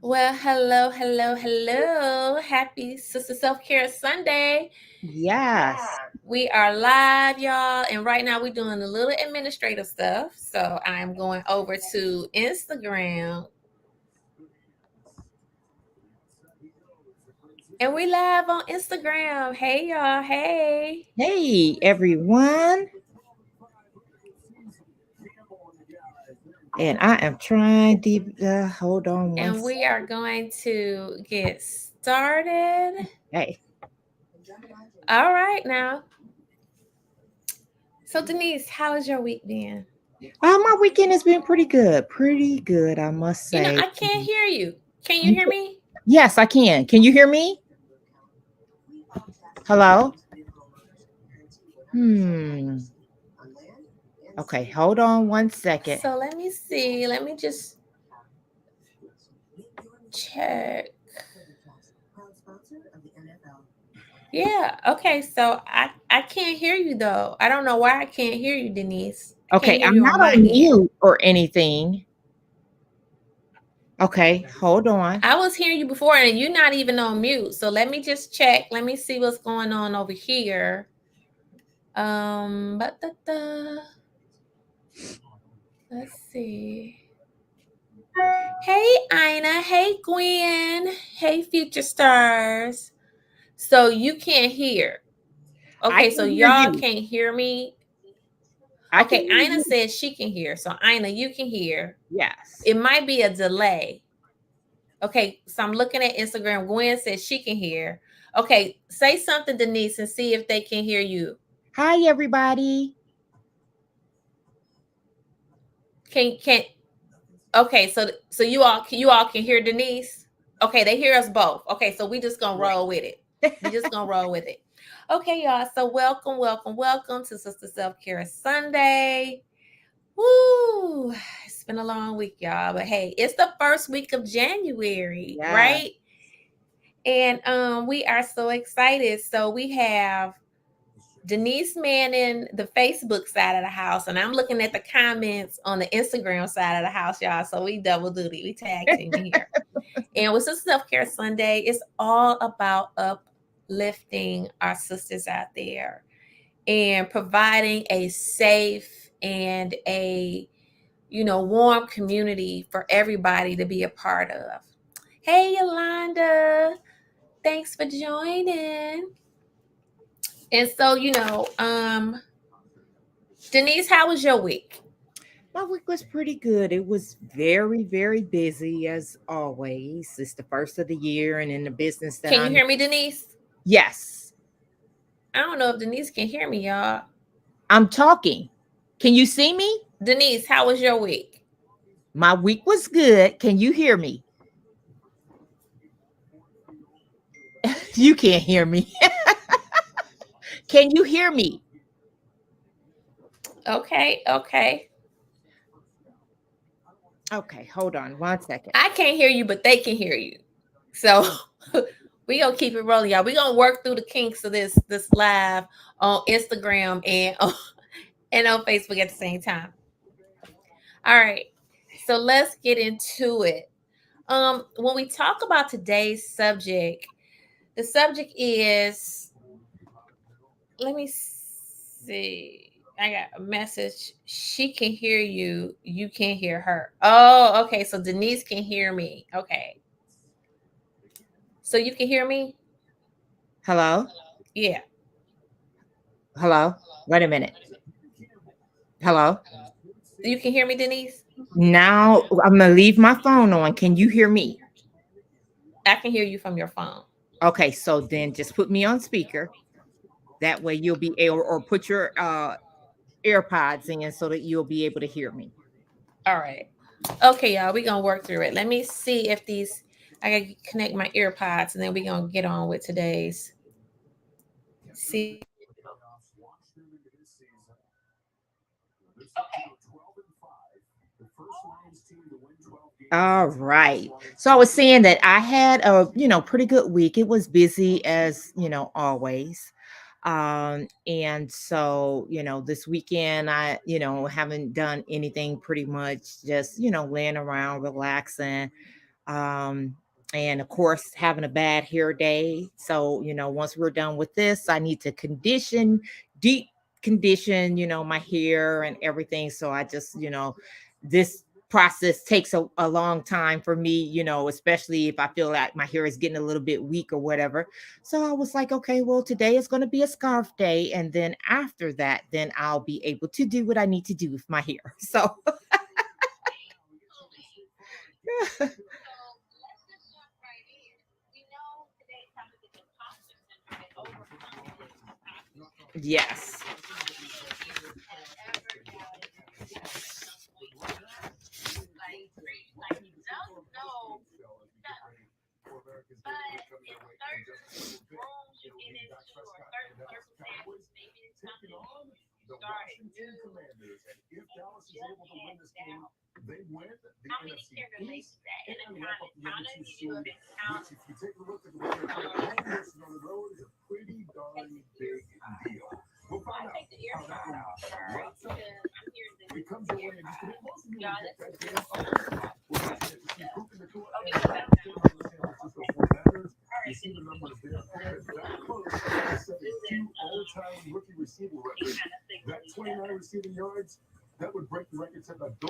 Well, hello. Happy Sister Self Care Sunday. Yes. We are live, y'all, and right now we're doing a little administrative stuff. So I'm going over to Instagram and we live on Instagram. Hey, y'all. Hey. Hey, everyone. And I am trying to hold on one And we are going to get started. Hey. All right, now. So, Denise, how has your week been? My weekend has been pretty good. Pretty good, I must say. I can't hear you. Can you You hear can- me? yes, I can. Can you hear me? Hello? Hmm. Okay, hold on one second. So, let me see. Let me just check. Yeah. Okay. So I can't hear you though. I don't know why I can't hear you, Denise. I can't Okay, hear I'm you on not my on end. mute or anything. Okay, hold on. I was hearing you before, and you're not even on mute. So let me just check. Let me see what's going on over here. But let's see. Hey, Ina. Hey, Gwen. Hey, future stars. So you can't hear. I Okay, so can hear y'all you. can't hear me. I can Okay, hear Ina you. says she can hear. So Ina, you can hear. Yes. It might be a delay. Okay, so I'm looking at Instagram. Gwen says she can hear. Okay, say something, Denise, and see if they can hear you. Hi, everybody. Can okay, so you all can hear Denise? Okay, they hear us both. Okay, so we just gonna Great. roll with it. We just gonna roll with it. Okay, y'all. So welcome to Sister Self Care Sunday. Woo! It's been a long week, y'all. But hey, it's the first week of January, Yeah. right? And we are so excited. So we have Denise Manning, the Facebook side of the house, and I'm looking at the comments on the Instagram side of the house, y'all. So we double duty, we tag teaming here. And with Sister Self Care Sunday, it's all about uplifting our sisters out there and providing a safe and a warm community for everybody to be a part of. Hey, Yolanda, thanks for joining. And so, Denise, how was your week? My week was pretty good. It was very, very busy as always. It's the first of the year, and in the business that Can you I'm hear me, Denise? yes, I don't know if Denise can hear me, y'all. I'm talking. Can you see me? Denise, how was your week? My week was good. Can you hear me? You can't hear me. Can you hear me? Okay. Okay, hold on one second. I can't hear you, but they can hear you. So we gonna keep it rolling, y'all. We gonna work through the kinks of this live on Instagram and on Facebook at the same time. All right. So let's get into it. When we talk about today's subject, the subject is, let me see. I got a message. She can hear you. You can't hear her. Oh, okay. So Denise can hear me. Okay. So you can hear me? Hello? Yeah. Hello? Wait a minute. Hello? You can hear me, Denise? Now I'm gonna leave my phone on. Can you hear me? I can hear you from your phone. Okay, so then just put me on speaker. That way you'll be able, or put your AirPods in so that you'll be able to hear me. All right. Okay, y'all. We're gonna work through it. Let me see if these I gotta connect my ear pods and then we're gonna get on with today's see. All right. So I was saying that I had a, pretty good week. It was busy as, always. And so, this weekend I, haven't done anything, pretty much just, laying around, relaxing. Um, and of course, having a bad hair day. So, once we're done with this, I need to deep condition, my hair and everything. So I just, this process takes a long time for me, especially if I feel like my hair is getting a little bit weak or whatever. So I was like, okay, well, today is going to be a scarf day. And then after that, then I'll be able to do what I need to do with my hair. So, yes.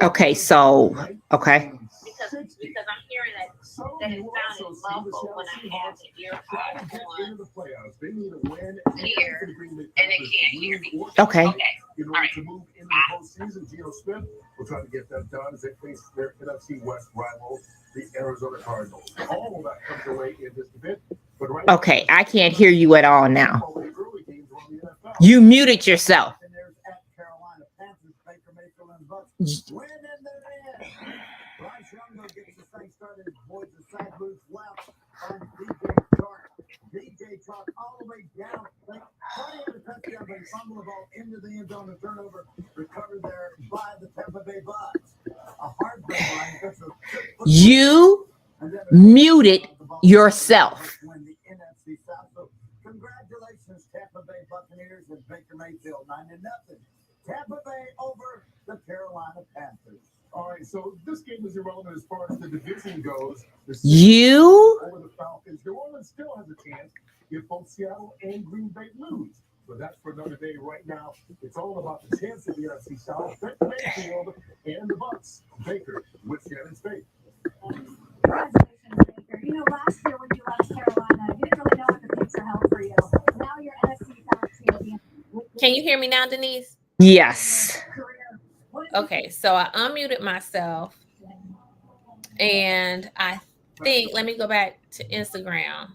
Okay, so okay. Okay. Okay, I can't hear you at all now. You muted yourself. You muted yourself. You Last year when you left Carolina, you didn't really know what the future held for you. Now you're NFC South champion. Can you hear me now, Denise? yes. Okay, so I unmuted myself, and I think let me go back to Instagram.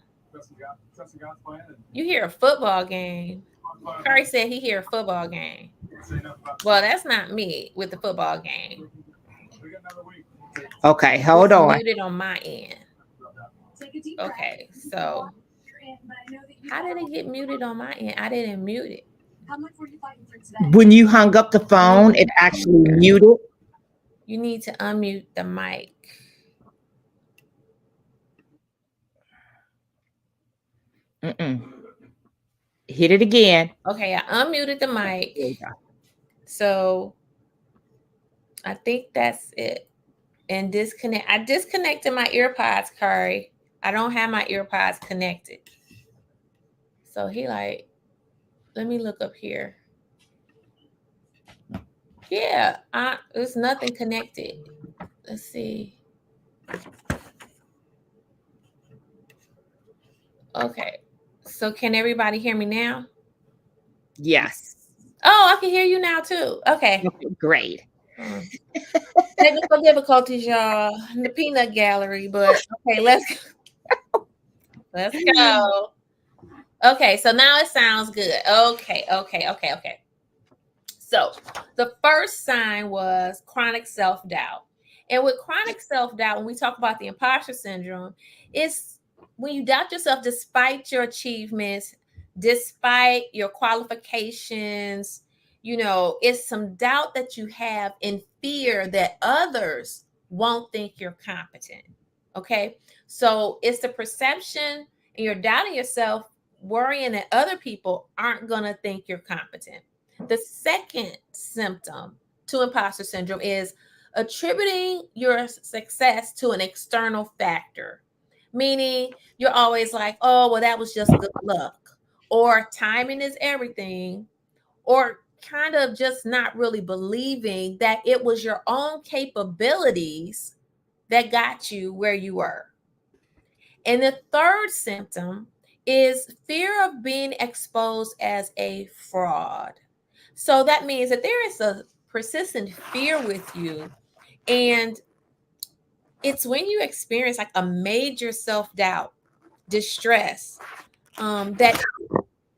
You hear a football game? Curry said he hear a football game. Well, that's not me with the football game. Okay, hold It's on. muted on my end. Okay, so how did it get muted on my end? I didn't mute it. How much were you fighting for today? When you hung up the phone, it actually muted. You need to unmute the mic. Mm-mm. Hit it again. Okay, I unmuted the mic. There you go. So I think that's it. And I disconnected my earpods, Curry. I don't have my earpods connected. So he like, let me look up here. Yeah, there's nothing connected. Let's see. Okay. So can everybody hear me now? Yes. Oh, I can hear you now too. Okay. Okay, great. Technical difficulties, y'all. In the peanut gallery, but okay, let's go. Okay, so now it sounds good. Okay. So the first sign was chronic self-doubt. And with chronic self-doubt, when we talk about the imposter syndrome, it's when you doubt yourself despite your achievements, despite your qualifications, it's some doubt that you have in fear that others won't think you're competent. Okay. So it's the perception, and you're doubting yourself, worrying that other people aren't going to think you're competent. The second symptom to imposter syndrome is attributing your success to an external factor, meaning you're always like, oh, well, that was just good luck, or timing is everything, or kind of just not really believing that it was your own capabilities that got you where you were. And the third symptom is fear of being exposed as a fraud. So that means that there is a persistent fear with you. And it's when you experience like a major self doubt, distress, that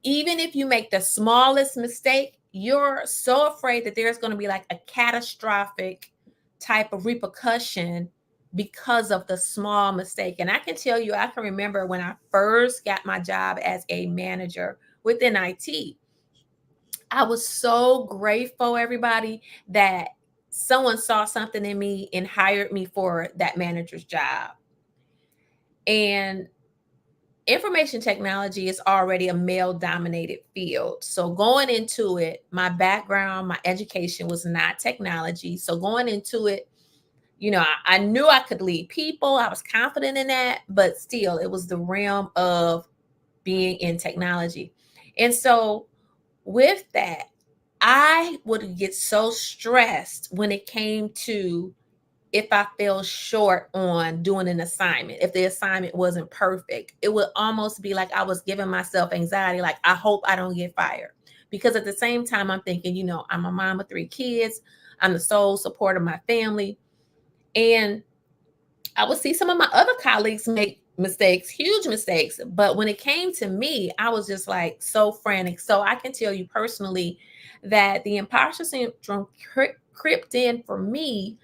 even if you make the smallest mistake, you're so afraid that there's going to be like a catastrophic type of repercussion because of the small mistake. And I can tell you, I can remember when I first got my job as a manager within IT, I was so grateful, everybody, that someone saw something in me and hired me for that manager's job. And information technology is already a male dominated field. So going into it, my background, my education was not technology. So going into it, I knew I could lead people. I was confident in that, but still, it was the realm of being in technology. And so with that, I would get so stressed when it came to if I fell short on doing an assignment, if the assignment wasn't perfect. It would almost be like I was giving myself anxiety, like, I hope I don't get fired. Because at the same time, I'm thinking, I'm a mom of 3 kids, I'm the sole support of my family. And I would see some of my other colleagues make mistakes, huge mistakes. But when it came to me, I was just like so frantic. So I can tell you personally that the imposter syndrome crept in for me,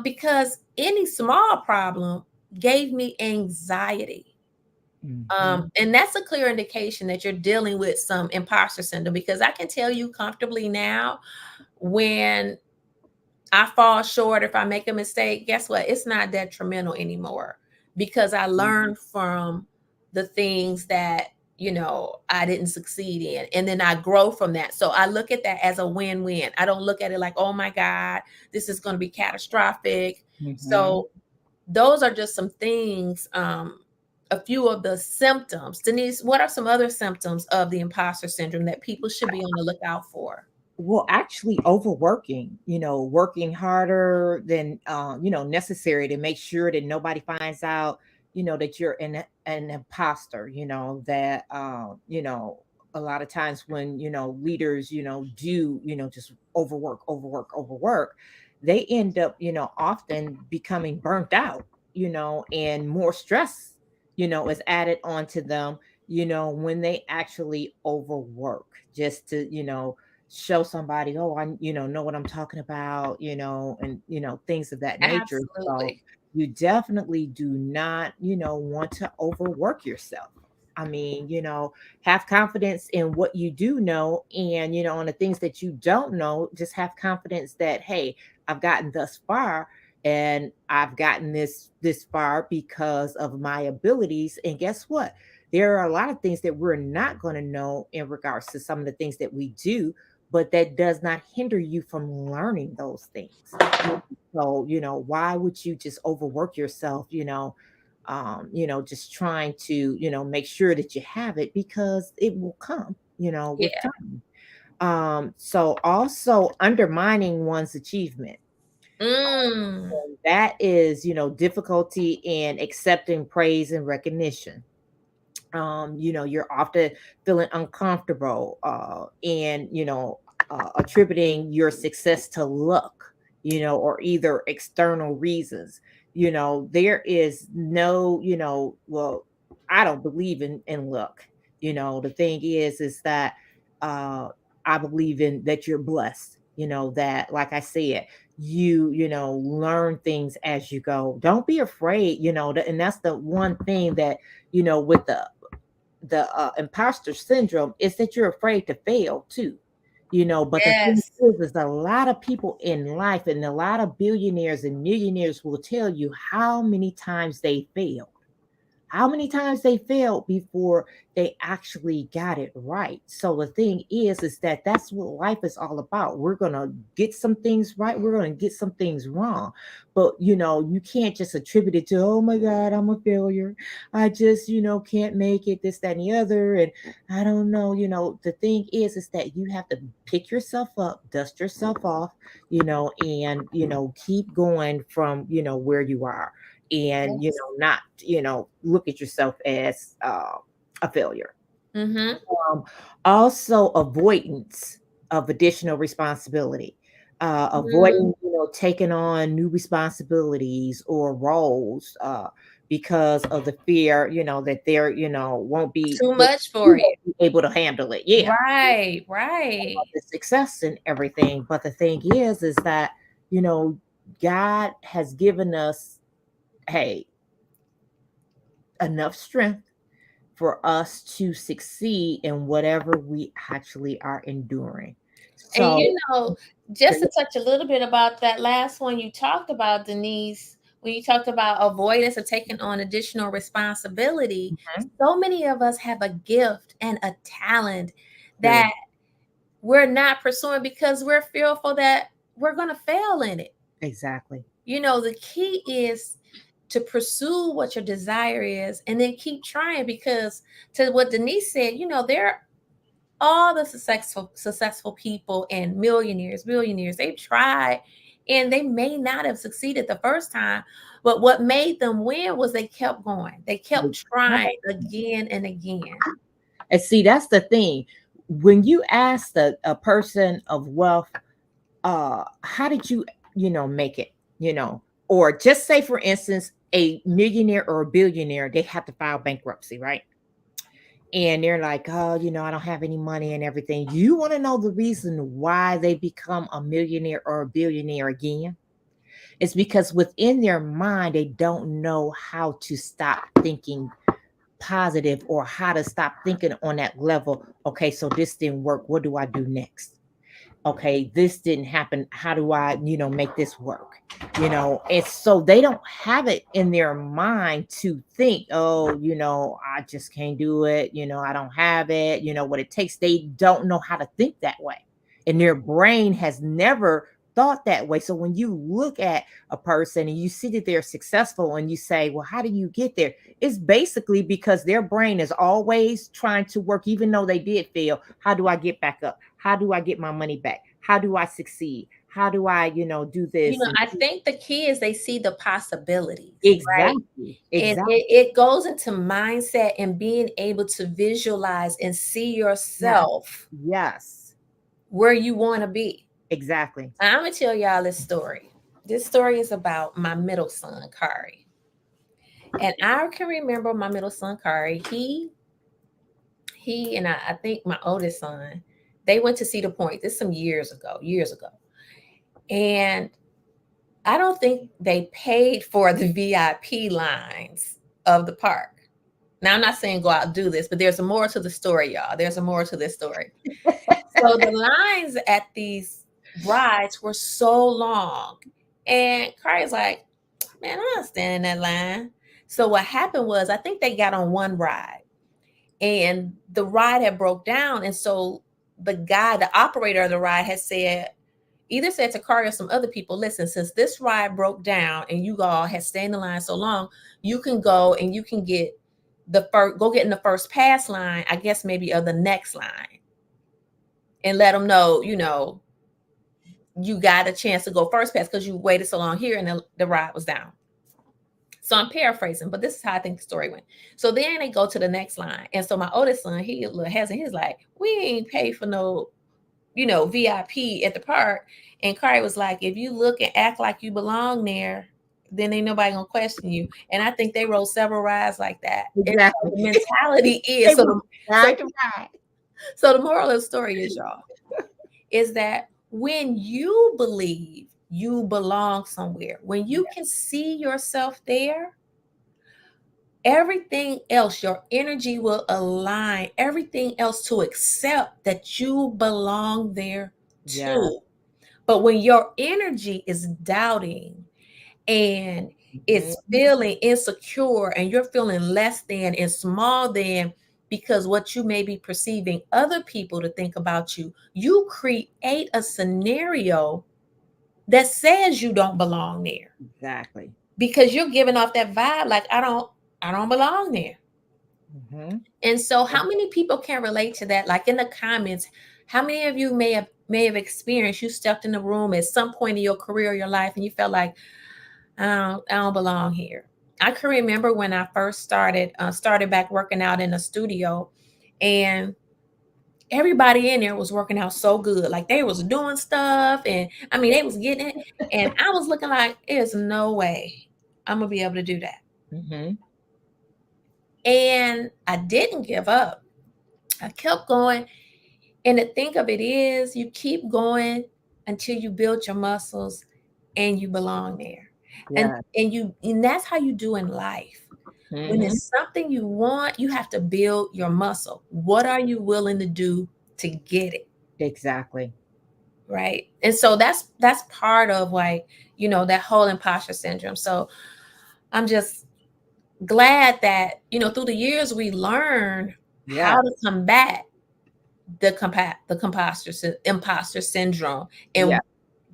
because any small problem gave me anxiety. Mhm. And that's a clear indication that you're dealing with some imposter syndrome, because I can tell you comfortably now, when I fall short, if I make a mistake, guess what? It's not detrimental anymore, because I learned from the things that, I didn't succeed in. And then I grow from that. So I look at that as a win-win. I don't look at it like, oh my God, this is going to be catastrophic. Mhm. So those are just some things, a few of the symptoms. Denise, what are some other symptoms of the imposter syndrome that people should be on the lookout for? Well, actually overworking, working harder than necessary to make sure that nobody finds out, that you're an imposter, that a lot of times when, leaders, do, just overwork, they end up, often becoming burnt out, and more stress, is added onto them, when they actually overwork just to, show somebody, oh, I, know what I'm talking about, and, things of that nature. So Absolutely. you definitely do not, want to overwork yourself. I mean, have confidence in what you do know, and, on the things that you don't know, just have confidence that, hey, I've gotten thus far, and I've gotten this far because of my abilities. And guess what? There are a lot of things that we're not going to know in regards to some of the things that we do, but that does not hinder you from learning those things. So, why would you just overwork yourself, just trying to, make sure that you have it, because it will come, with Yeah. time. So also undermining one's achievement. Mm. That is, difficulty in accepting praise and recognition. You're often feeling uncomfortable, and attributing your success to luck, or either external reasons. There is no, well, I don't believe in luck. The thing is that uh I believe in that you're blessed, that, like I said, you learn things as you go. Don't be afraid, and that's the one thing that, with the imposter syndrome, is that you're afraid to fail too. But the thing Yes. is a lot of people in life, and a lot of billionaires and millionaires will tell you how many times they failed, how many times they failed before they actually got it right. So the thing is that that's what life is all about. We're going to get some things right, we're going to get some things wrong. But you can't just attribute it to, oh my god, I'm a failure, I just can't make it, this, that, and the other, and I don't know. The thing is that you have to pick yourself up, dust yourself off, and keep going from where you are, and Yes. not look at yourself as a failure. Mm-hmm. um, Also, avoidance of additional responsibility, Mm, avoiding taking on new responsibilities or roles, because of the fear that they're won't be too that much you for you. won't be able to handle it. Yeah, Right, right. the success and everything. But the thing is that you know God has given us, hey, enough strength for us to succeed in whatever we actually are enduring. And So, just to touch a little bit about that last one you talked about, Denise, when you talked about avoidance of taking on additional responsibility, mhm, so many of us have a gift and a talent true, that we're not pursuing because we're fearful that we're going to fail in it. exactly. The key is to pursue what your desire is and then keep trying, because to what Denise said, there all the successful people and millionaires, billionaires, they've tried and they may not have succeeded the first time, but what made them win was they kept going. They kept trying again and again. And see, that's the thing. When you ask a person of wealth, how did you, make it, or just say, for instance, a millionaire or a billionaire, they have to file bankruptcy, right? And they're like, oh, I don't have any money and everything. You want to know the reason why they become a millionaire or a billionaire again? It's because within their mind, they don't know how to stop thinking positive, or how to stop thinking on that level. Okay, so this didn't work. What do I do next? Okay, this didn't happen. How do I, make this work? And so they don't have it in their mind to think, oh, I just can't do it. I don't have it, what it takes. They don't know how to think that way. And their brain has never thought that way. So when you look at a person and you see that they're successful and you say, well, how do you get there? It's basically because their brain is always trying to work, even though they did fail. How do I get back up? How do I get my money back? How do I succeed? How do I, do this? And I think the key is they see the possibilities, right? exactly, And exactly. it goes into mindset and being able to visualize and see Yes, yourself yes, where you want to be. exactly. I'm gonna tell y'all this story. This story is about my middle son, Kari. And I can remember my middle son, Kari. He and I think my oldest son, they went to Cedar Point. This some years ago, years ago. And I don't think they paid for the VIP lines of the park. Now I'm not saying go out and do this, but there's a more to the story, y'all. There's a more to this story. So the lines at these rides were so long. And Kari's like, man, I'm not standing in that line. So what happened was I think they got on one ride and the ride had broke down. And so the operator of the ride had said, either said to Kari or some other people, listen, since this ride broke down and you all had stayed in the line so long, you can go and you can get go get in the first pass line, I guess maybe of the next line, and let them know, you got a chance to go first pass because you waited so long here and the ride was down. So I'm paraphrasing, but this is how I think the story went. So then they go to the next line. And so my oldest son, he a little hesitant. He's like, we ain't paid for no, VIP at the park. And Kari was like, if you look and act like you belong there, then ain't nobody gonna question you. And I think they rode several rides like that. And so Exactly. the mentality They is were so right to ride. so the moral of the story is, y'all, is that when you believe you belong somewhere, when you can see yourself there, everything else, your energy will align, everything else to accept that you belong there Yeah, too. But when your energy is doubting and It's feeling insecure and you're feeling less than and small than because what you may be perceiving other people to think about you. You create a scenario that says you don't belong there Exactly. because you're giving off that vibe like I don't belong there. And so how many people can relate to that? Like in the comments, how many of you may have experienced you stepped in the room at some point in your career or your life and you felt like I don't belong here. I can remember when I first started back working out in a studio, and everybody in there was working out so good. Like they was doing stuff, and I mean they was getting it, and I was looking like there's no way I'm gonna be able to do that. Mm-hmm. And I didn't give up. I kept going. And the thing of it is, you keep going until you build your muscles and you belong there. And Yeah. and that's how you do in life. When Mm-hmm. it's something you want, you have to build your muscle. What are you willing to do to get it? Exactly. Right. And so that's part of like, that whole imposter syndrome. So I'm just glad that, through the years we learn how Yeah. to combat imposter syndrome Yeah. and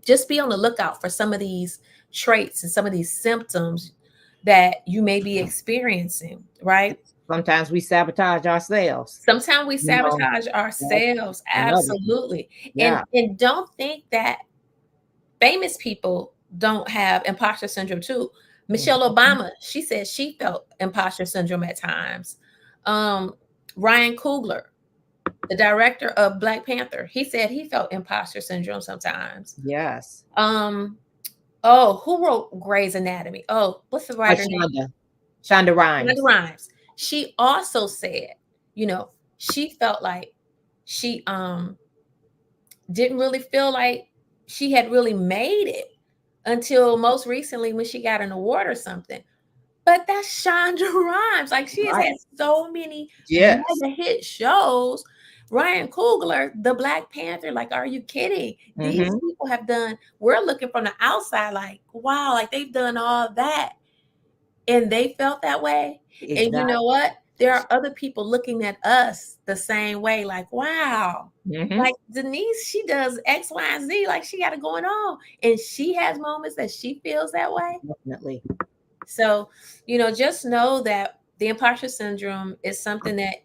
just be on the lookout for some of these traits and some of these symptoms that you may be experiencing, right? Sometimes we sabotage ourselves. Sometimes we You know, sabotage that's ourselves, another thing. absolutely. And Yeah. and don't think that famous people don't have imposter syndrome too. Michelle Mhm. Obama, she said she felt imposter syndrome at times. Um, Ryan Coogler, the director of Black Panther, he said he felt imposter syndrome sometimes. Yes. Um, oh, who wrote Grey's Anatomy? Oh, what's the writer name? Shonda Shonda Rhimes. Rhimes. She also said, you know, she felt like she didn't really feel like she had really made it until most recently when she got an award or something. But that's Shonda Rhimes. Like she has Right. had so many Yes. mega hit shows. Ryan Coogler, the Black Panther. Like, are you kidding? These Mm-hmm. people have done. We're looking from the outside, like, wow, like they've done all that, and they felt that way. And you know Exactly. what? There are other people looking at us the same way, like, wow, Mm-hmm. like Denise, she does X, Y, and Z, like she got it going on. And she has moments that she feels that way. Definitely. So, just know that the imposter syndrome is something that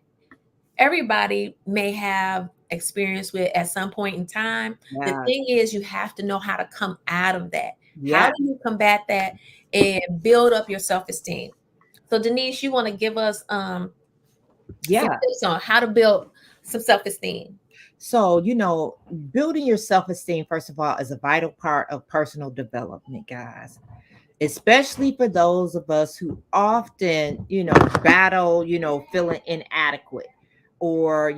everybody may have experience with at some point in time. The Yeah. thing is, you have to know how to come out of that. How Yeah. do you combat that and build up your self-esteem? So, Denise, you want to give us some Yeah. tips on how to build some self-esteem? So, building your self-esteem, first of all, is a vital part of personal development, guys. Especially for those of us who often, battle, feeling inadequate or,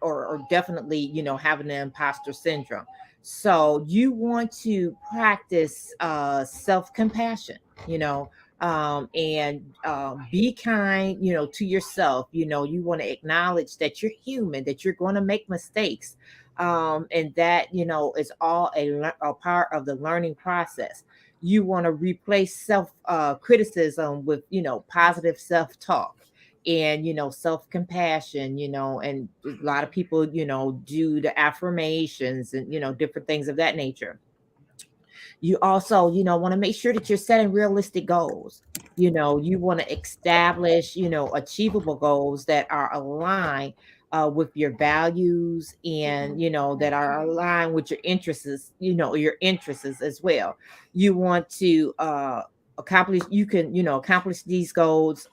or definitely, having the imposter syndrome. So you want to practice self-compassion, you know, and be kind, to yourself. You want to acknowledge that you're human, that you're going to make mistakes. And that, is all a part of the learning process. You want to replace self criticism with positive self talk and self compassion, and a lot of people do the affirmations and different things of that nature. You also want to make sure that you're setting realistic goals. You want to establish achievable goals that are aligned with your values, and that are aligned with your interests, your interests as well. You want to accomplish you can accomplish these goals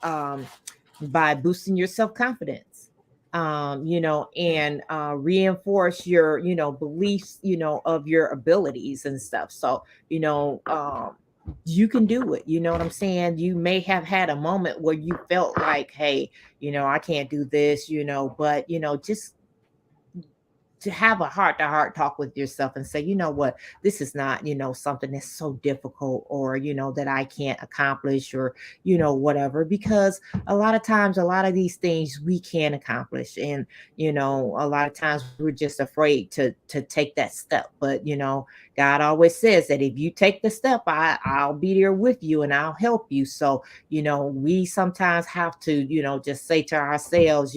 by boosting your self-confidence, and reinforce your beliefs of your abilities and stuff. So you can do it. You know what I'm saying? You may have had a moment where you felt like, hey, I can't do this, but just to have a heart to heart talk with yourself and say, you know what, this is not, something that's so difficult, or, that I can't accomplish, or, whatever, because a lot of times, a lot of these things we can accomplish. And, a lot of times we're just afraid to take that step. But, God always says that if you take the step, I'll be there with you and I'll help you. So, we sometimes have to, just say to ourselves,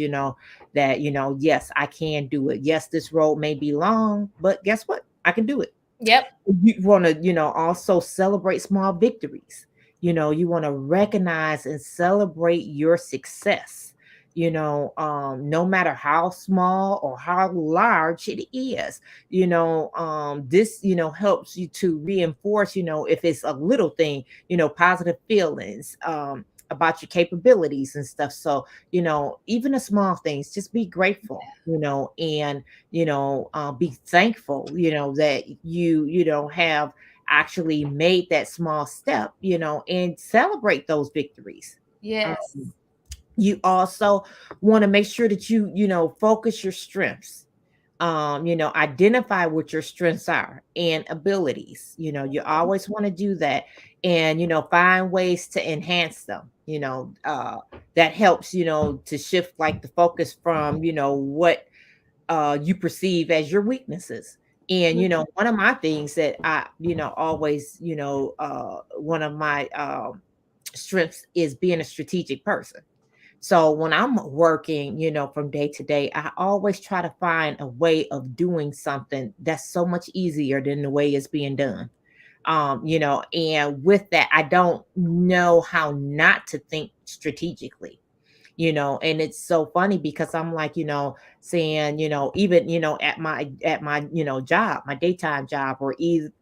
that, yes, I can do it. Yes, this road may be long, but guess what? I can do it. Yep. You want to, also celebrate small victories. You want to recognize and celebrate your success, no matter how small or how large it is. This, helps you to reinforce, if it's a little thing, positive feelings, about your capabilities and stuff. So, even the small things, just be grateful, and, be thankful, that you have actually made that small step, and celebrate those victories. Yes. Um, you also want to make sure that focus your strengths. Identify what your strengths are and abilities. You always want to do that, and find ways to enhance them. That helps, to shift like the focus from, what you perceive as your weaknesses. And one of my things that I, always, one of my strengths is being a strategic person. So when I'm working, from day to day, I always try to find a way of doing something that's so much easier than the way it's being done. And with that, I don't know how not to think strategically. And it's so funny because I'm like, saying, even, at my, job, my daytime job, or even,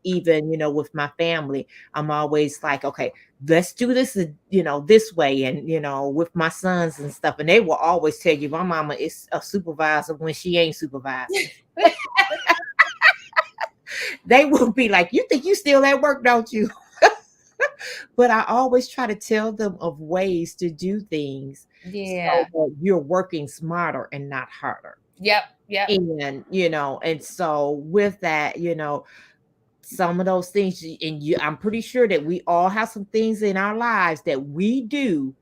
with my family, I'm always like, okay, let's do this, this way. And, with my sons and stuff. And they will always tell you, my mama is a supervisor when she ain't supervising. They will be like, you think you still at work, don't you? But I always try to tell them of ways to do things Yeah. so that you're working smarter and not harder. Yep. Yep. And, and so with that, some of those things, and I'm pretty sure that we all have some things in our lives that we do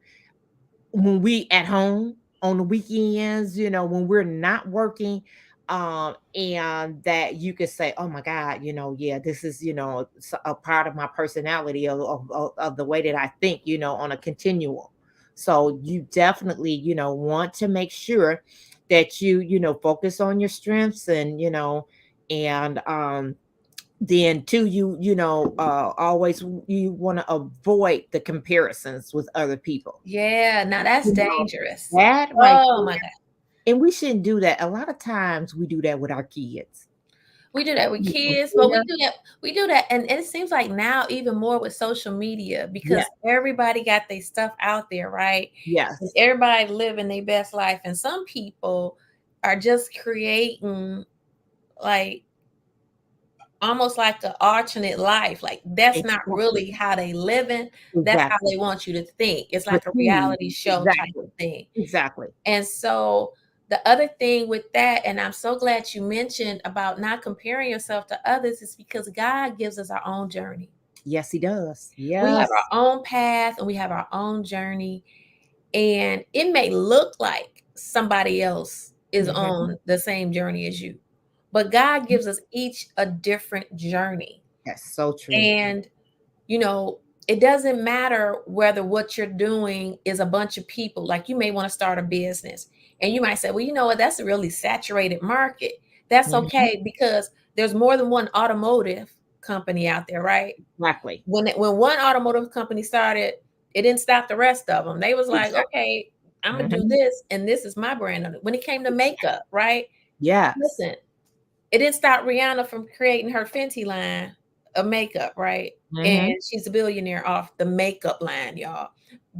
when we at home on the weekends, when we're not working, and that you could say, oh my God, yeah, this is, a part of my personality, of the way that I think, on a continual. So you definitely, want to make sure that you focus on your strengths, and, and then too, always you want to avoid the comparisons with other people. Yeah. Now that's You know, dangerous. that right Oh there, my God. and we shouldn't do that. A lot of times we do that with our kids. We do that with You know, kids, but yeah, we do that, and it seems like now even more with social media yeah, because everybody got their stuff out there, right? And yes, everybody living their best life, and some people are just creating like almost like an alternate life. Like that's not exactly, really how they living. That's how exactly. they want you to think. It's like a Perceive, reality show type exactly, of thing. exactly. And so the other thing with that, and I'm so glad you mentioned about not comparing yourself to others, is because God gives us our own journey. Yes, he does. We have Yes. our own path and we have our own journey. And it may look like somebody else is Hmm. on the same journey as you, but God gives us each a different journey. That's so true. And, you know, it doesn't matter whether what you're doing is a bunch of people. Like you may want to start a business and you might say, well, you know what, that's a really saturated market. That's Hmm. okay because there's more than one automotive company out there, right? Exactly. When one automotive company started, it didn't stop the rest of them. They was like, Exactly. okay, I'm gonna do Hmm. this, and this is my brand on it. When it came to makeup, right? Yes. Listen, it didn't stop Rihanna from creating her Fenty line of makeup, right? And Hmm. she's a billionaire off the makeup line, y'all,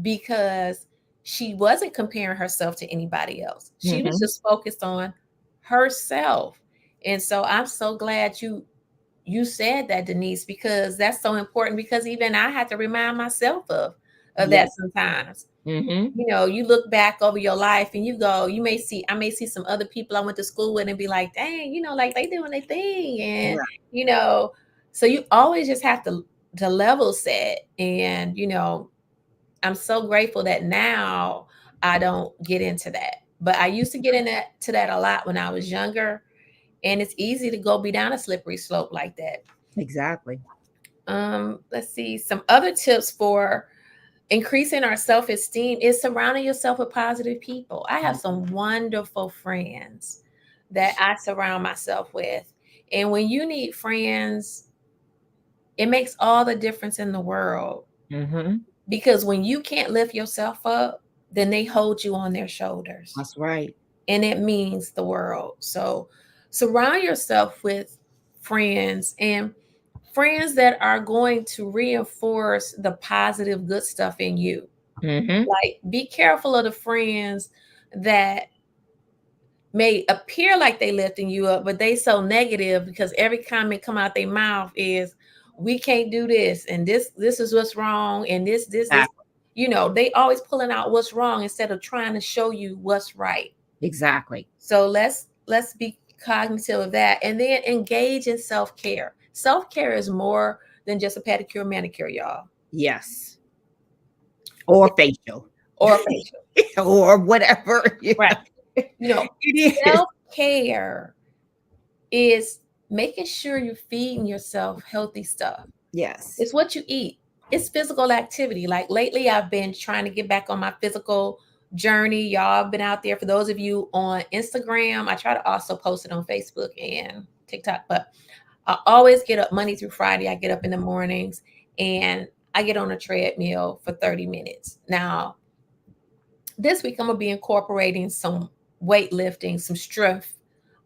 because she wasn't comparing herself to anybody else. She was Hmm. just focused on herself. And so I'm so glad you said that, Denise, because that's so important because even I had to remind myself of of Yeah. that sometimes. Mm-hmm. You know, you look back over your life and you go, I may see some other people I went to school with and be like, dang, you know, like they doing their thing. And, Right. you know, so you always just have to level set. And, you know, I'm so grateful that now I don't get into that. But I used to get to that a lot when I was younger. And it's easy to go be down a slippery slope like that. Exactly. Let's see some other tips for increasing our self-esteem is surrounding yourself with positive people. I have some wonderful friends that I surround myself with. And when you need friends, it makes all the difference in the world. Mm-hmm. Because when you can't lift yourself up, then they hold you on their shoulders. That's right. And it means the world. So surround yourself with friends and friends that are going to reinforce the positive, good stuff in you. Mm-hmm. Like, be careful of the friends that may appear like they lifting you up, but they so negative because every comment come out their mouth is, "We can't do this, and this is what's wrong, and this." Exactly. You know, they always pulling out what's wrong instead of trying to show you what's right. Exactly. So let's be cognitive of that, and then engage in self care. Self care is more than just a pedicure, manicure, y'all, Yes. Or facial. or facial. Or whatever. Right. You know, It is. self care is making sure you're feeding yourself healthy stuff. Yes. It's what you eat. It's physical activity. Like lately, I've been trying to get back on my physical journey. Y'all have been out there. For those of you on Instagram, I try to also post it on Facebook and TikTok. But I always get up Monday through Friday. I get up in the mornings and I get on a treadmill for 30 minutes. Now, this week I'm gonna be incorporating some weightlifting, some strength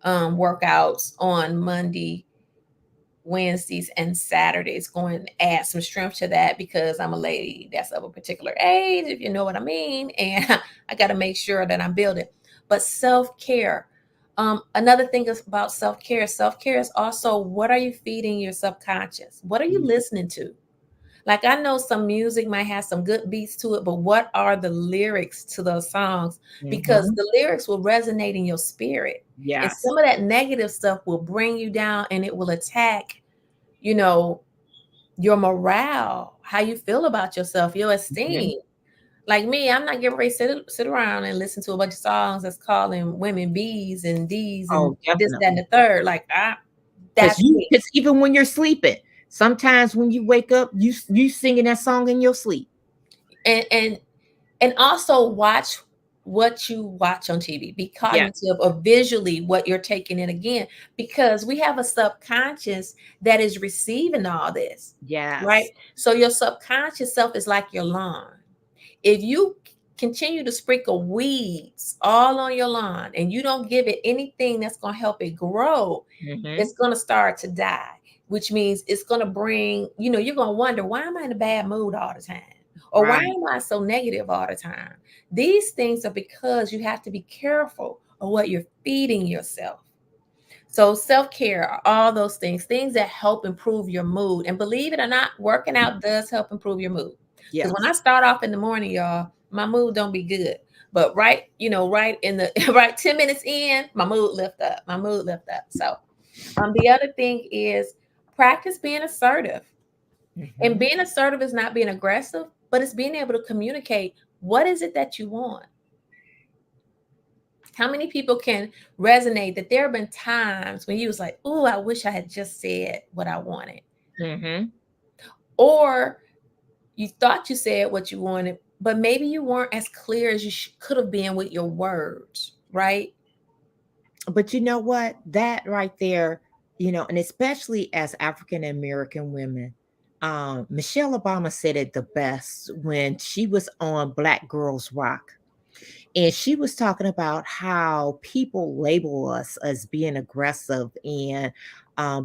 workouts on Monday, Wednesdays, and Saturdays. Going to add some strength to that because I'm a lady that's of a particular age, if you know what I mean, and I got to make sure that I'm building. But self care. Another thing is about self care. Self care is also, what are you feeding your subconscious? What are you listening to? Like, I know some music might have some good beats to it, but what are the lyrics to those songs? Because Mm-hmm. the lyrics will resonate in your spirit. And Yes. some of that negative stuff will bring you down and it will attack, you know, your morale, how you feel about yourself, your Mhm. esteem. Like me, I'm not getting ready to sit around and listen to a bunch of songs that's calling women B's and D's and Oh, this, that, and definitely. the third. Like, that's me. Because even when you're sleeping, sometimes when you wake up, you singing that song in your sleep. And and also watch what you watch on TV. Be Yes. cognitive of visually what you're taking in again, because we have a subconscious that is receiving all this, right? Yes. So your subconscious self is like your lawn. If you continue to sprinkle weeds all on your lawn and you don't give it anything that's going to help it grow, Mm-hmm. it's going to start to die, which means it's going to bring, you know, you're going to wonder, why am I in a bad mood all the time? Or why Right. am I so negative all the time? These things are because you have to be careful of what you're feeding yourself. So self-care are all those things that help improve your mood. And believe it or not, working out does help improve your mood. Because when Yes. I start off in the morning, y'all, my mood don't be good. But right, you know, right in the right 10 minutes in, my mood lift up. My mood lift up. So the other thing is practice being assertive. And Mm-hmm. being assertive is not being aggressive, but it's being able to communicate what is it that you want. How many people can resonate that there have been times when you was like, "Oh, I wish I had just said what I wanted," Mm-hmm. or you thought you said what you wanted, but maybe you weren't as clear as you could have been with your words, right? But you know what? That right there, and especially as African American women, Michelle Obama said it the best when she was on Black Girls Rock. And she was talking about how people label us as being aggressive and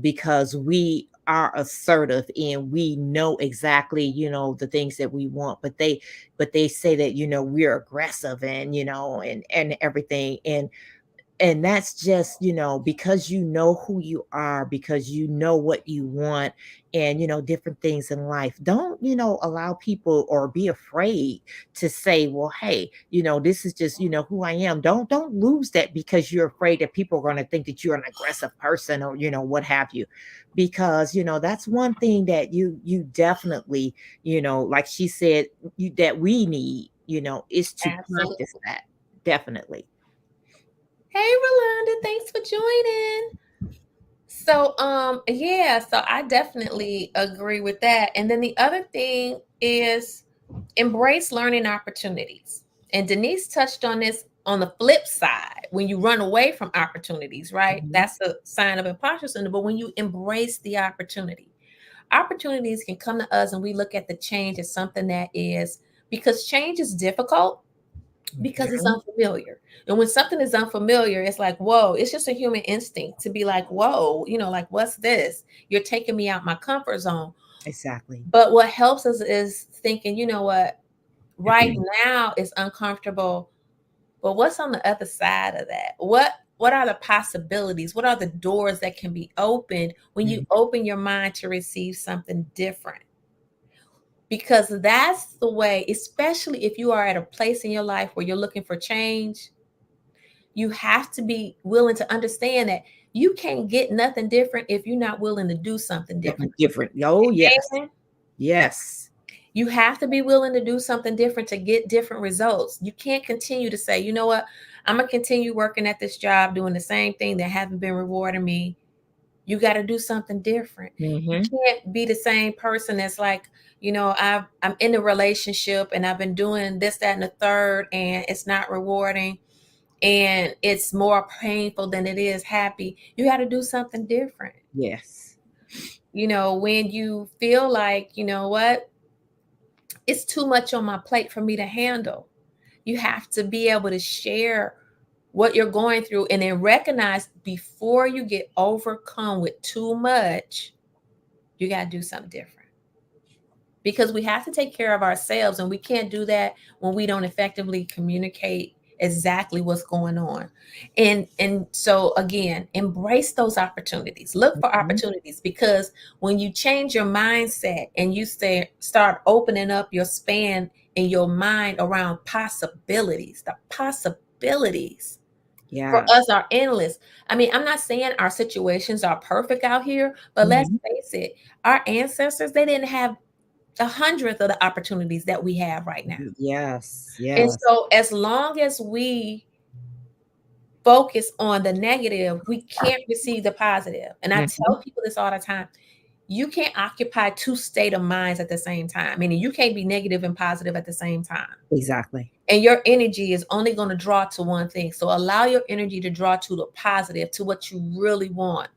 because we are assertive and we know exactly the things that we want, but they say that we're aggressive and and everything. And And that's just, because you know who you are, because you know what you want, and different things in life. Don't allow people or be afraid to say, well, hey, this is just who I am. Don't lose that because you're afraid that people are going to think that you're an aggressive person, or what have you. Because that's one thing that you definitely, like she said, that we need, is to Absolutely. practice that. Definitely. Hey, Rolanda, thanks for joining. So, yeah, so I definitely agree with that. And then the other thing is embrace learning opportunities. And Denise touched on this on the flip side. When you run away from opportunities, right? Mhm. That's a sign of imposter syndrome. But when you embrace the opportunity, opportunities can come to us and we look at the change as something that is, because change is difficult because it's Mhm. unfamiliar. And when something is unfamiliar, it's like, whoa, it's just a human instinct to be like, whoa, like, what's this? You're taking me out my comfort zone. Exactly. But what helps us is thinking, you know what, right now is uncomfortable, but what's on the other side of that? What are the possibilities? What are the doors that can be opened when you Mhm. open your mind to receive something different? Because that's the way, especially if you are at a place in your life where you're looking for change, you have to be willing to understand that you can't get nothing different if you're not willing to do something different. Different. Oh, yes. Amen. Yes. You have to be willing to do something different to get different results. You can't continue to say, you know what, I'm going to continue working at this job doing the same thing that haven't been rewarding me. You got to do something different. You Mhm. can't be the same person that's like, I'm in a relationship and I've been doing this, that, and the third, and it's not rewarding and it's more painful than it is happy. You got to do something different. Yes. When you feel like, you know what, it's too much on my plate for me to handle. You have to be able to share what you're going through and then recognize before you get overcome with too much, you got to do something different. Because we have to take care of ourselves, and we can't do that when we don't effectively communicate exactly what's going on. And so again, embrace those opportunities. Look for Mhm. opportunities, because when you change your mindset and you start opening up your span in your mind around possibilities, the possibilities for Yeah. us are endless. I mean, I'm not saying our situations are perfect out here, but let's Mhm. face it, our ancestors, they didn't have a hundredth of the opportunities that we have right now. Yes. And Yes. so, as long as we focus on the negative, we can't receive the positive. And I Mhm. tell people this all the time: you can't occupy two state of minds at the same time, meaning you can't be negative and positive at the same time. Exactly. And your energy is only going to draw to one thing. So, allow your energy to draw to the positive, to what you really want.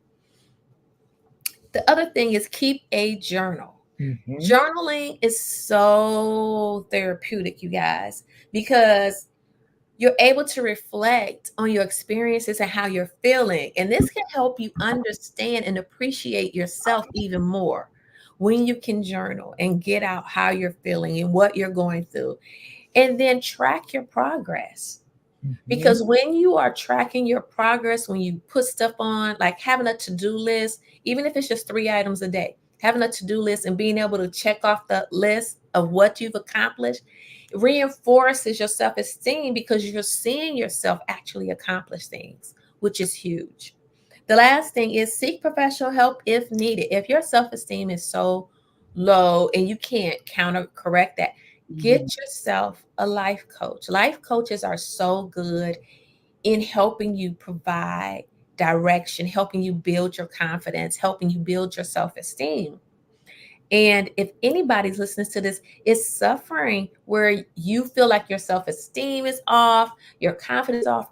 The other thing is keep a journal. Mhm. Journaling is so therapeutic, you guys, because you're able to reflect on your experiences and how you're feeling. And this can help you understand and appreciate yourself even more when you can journal and get out how you're feeling and what you're going through. And then track your progress. Mhm. Because when you are tracking your progress, when you put stuff on, like having a to do list, even if it's just 3 items a day, having a to do list and being able to check off the list of what you've accomplished reinforces your self esteem, because you're seeing yourself actually accomplish things, which is huge. The last thing is seek professional help if needed. If your self esteem is so low and you can't counter correct that, Mhm. get yourself a life coach. Life coaches are so good in helping you provide direction, helping you build your confidence, helping you build your self esteem. And if anybody's listening to this is suffering where you feel like your self esteem is off, your confidence is off,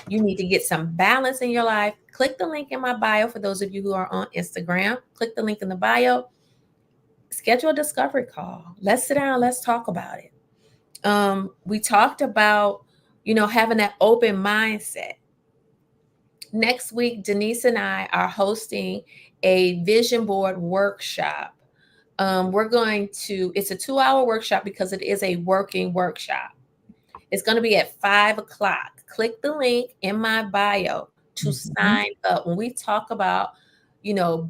you need to get some balance in your life. Click the link in my bio for those of you who are on Instagram. Click the link in the bio, schedule a discovery call. Let's sit down, let's talk about it. We talked about, having that open mindset. Next week, Denise and I are hosting a vision board workshop. It's a 2-hour workshop because it is a working workshop. It's going to be at 5 o'clock. click the link in my bio to sign up. When we talk about,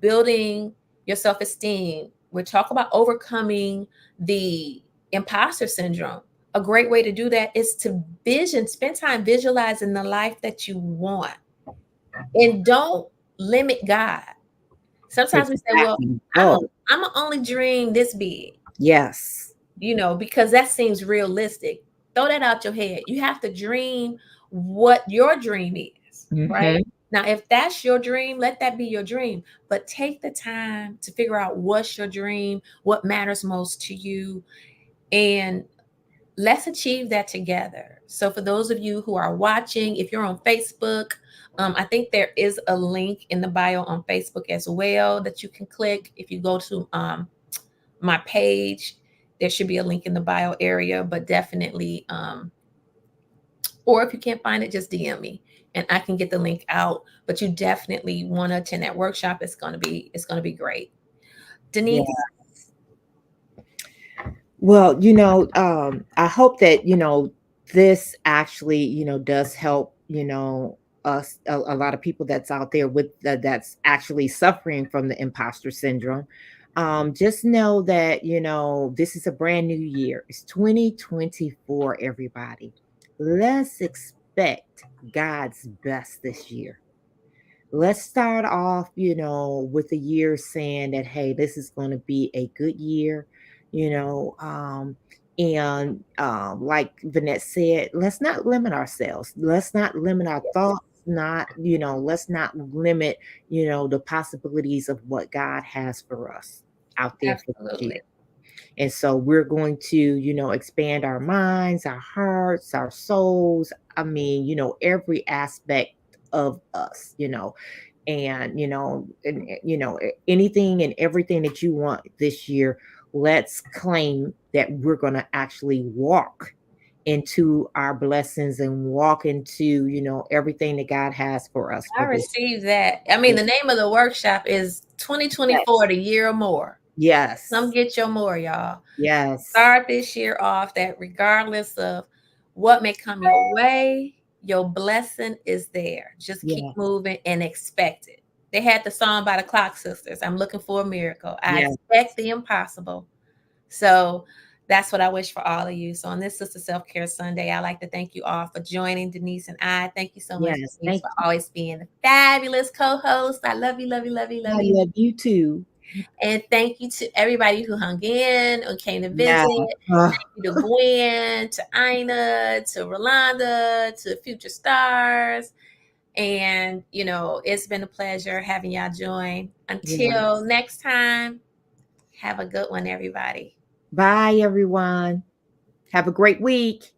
building your self-esteem, we talk about overcoming the imposter syndrome. A great way to do that is to spend time visualizing the life that you want. And don't limit God. Sometimes we say, well, Exactly. Oh, I'm gonna only dream this big, yes. because that seems realistic. Throw that out your head. You have to dream what your dream is, right? Now, if that's your dream, let that be your dream. But take the time to figure out what's your dream, what matters most to you, and let's achieve that together. So, for those of you who are watching, if you're on Facebook, I think there is a link in the bio on Facebook as well that you can click. If you go to my page, there should be a link in the bio area, but definitely, or if you can't find it, just DM me and I can get the link out. But you definitely want to attend that workshop. It's gonna be great. Denise. Yeah. Well, I hope that, this actually, does help, us, a lot of people that's out there with that's actually suffering from the imposter syndrome. Just know that, this is a brand new year. It's 2024, everybody. Let's expect God's best this year. Let's start off, with the year saying that, hey, this is going to be a good year, you know, and like Vanette said, let's not limit ourselves. Let's not limit our thoughts. Let's not limit, the possibilities of what God has for us out there for this Absolutely. year. And so we're going to, expand our minds, our hearts, our souls. I mean, every aspect of us, anything and everything that you want this year. Let's claim that we're going to actually walk into our blessings and walk into, everything that God has for us I for this. received that. I mean, the name of the workshop is 2024, the year or more. Yes. Come get your more, y'all. Yes. Start this year off that regardless of what may come your way, your blessing is there. Just keep moving and expect it. They had the song by the Clock Sisters. I'm looking for a miracle. I expect the impossible. So that's what I wish for all of you. So on this Sister Self-Care Sunday, I'd like to thank you all for joining Denise and I. Thank you so much, Denise, for always being a fabulous co-host. I love you, love you, love you, love you. I love you too. And thank you to everybody who hung in or came to visit. Thank you to Gwen, to Ina, to Rolanda, to Future Stars. And, it's been a pleasure having y'all join. Until next time, have a good one, everybody. Bye, everyone. Have a great week.